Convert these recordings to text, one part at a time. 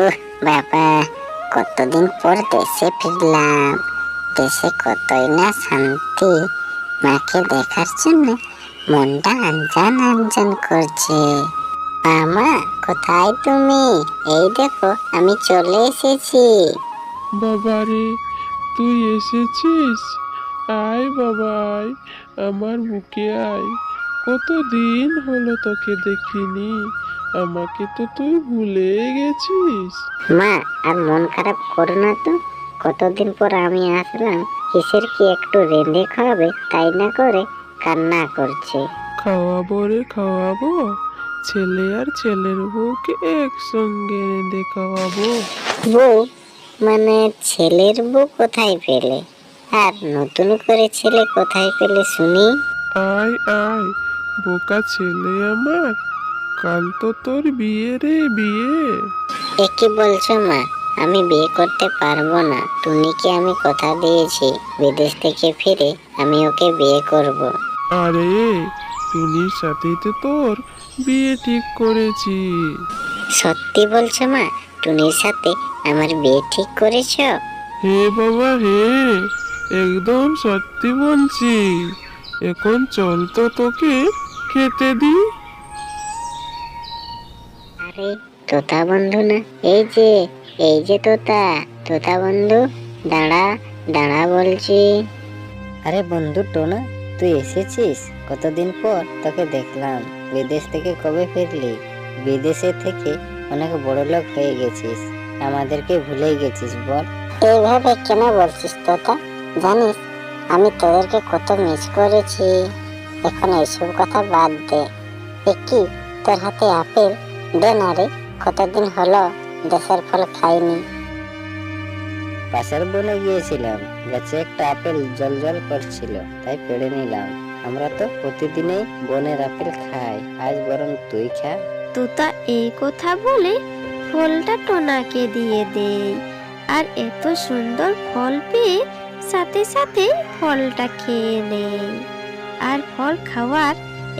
ওহ বাবা, কতদিন পর দেশে ফিরলাম। দেশে কতই না শান্তি। মাকে দেখার জন্য মনটা আনজান আনজান করছে। মা, কোথায় তুমি? এই দেখো, আমি চলে এসেছি। বাবারে, তুই এসেছিস? আয় বাবা আয়, আমার বুকে আয়। কতদিন হলো তোকে দেখিনি। আমাকে তো তুই ভুলে গেছিস। মা, আর মন খারাপ করো না তো। কতদিন পর আমি আসলাম, কিসের কি একটু রেঁধে খাওয়াবে তাই না করে কান্না করছে। খাওয়াবো রে খাওয়াবো, ছেলে আর ছেলের বউকে একসঙ্গে রেঁধে খাওয়াবো। বউ? মানে ছেলের বউ কোথায় পেলে? আর নতুন করে ছেলে কোথায় পেলে শুনি? আয় আয় বোকা ছেলে আমার, কাল তো তোর বিয়ে রে বিয়ে। এ কি বলছো মা? আমি বিয়ে করতে পারবো না। টুনিকে আমি কথা দিয়েছি, বিদেশ থেকে ফিরে আমি ওকে বিয়ে করব। আরে, টুনির সাথেই তো তোর বিয়ে ঠিক করেছি। সত্যি বলছো মা? টুনির সাথে আমার বিয়ে ঠিক করেছো? হে বাবা হে, একদম সত্যি বলছি। এখন চল তো তোকে খেতে দি। আরে, তোতা বন্ধু না? এই যে তোতা, তোতা বন্ধু, দাঁড়া দাঁড়া বলছি। আরে বন্ধু টোনা, তুই এসেছিস? কতদিন পর তোকে দেখলাম। বিদেশ থেকে কবে ফিরলি? বিদেশে থেকে অনেক বড়লোক হয়ে গেছিস, আমাদেরকে ভুলে গেছিস বল। এইভাবে কেন বলছিস তোতা? জানিস আমি তোদেরকে কত মিস করেছি। এখন এইসব কথা বাদ দে। কি, তোর হাতে আপেল? দে না রে, কতদিন হলো দেশের ফল খাইনি। পাশের বনে গিয়েছিলাম, গাছে একটা আপেল জল জল করছিল, তাই পেড়ে নিলাম। আমরা তো প্রতিদিনই বনের আপেল খাই, আজ বরং তুই খা। তোতা এই কথা বলে ফলটা টোনাকে দিয়ে দেয়, আর এত সুন্দর ফল পেয়ে সাথে সাথে ফলটা খেয়ে নেয়। আর ফল খাওয়ার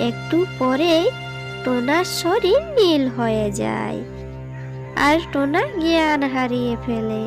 একটু পরেই টোনার শরীর নীল হয়ে যায়, আর টোনা জ্ঞান হারিয়ে ফেলে।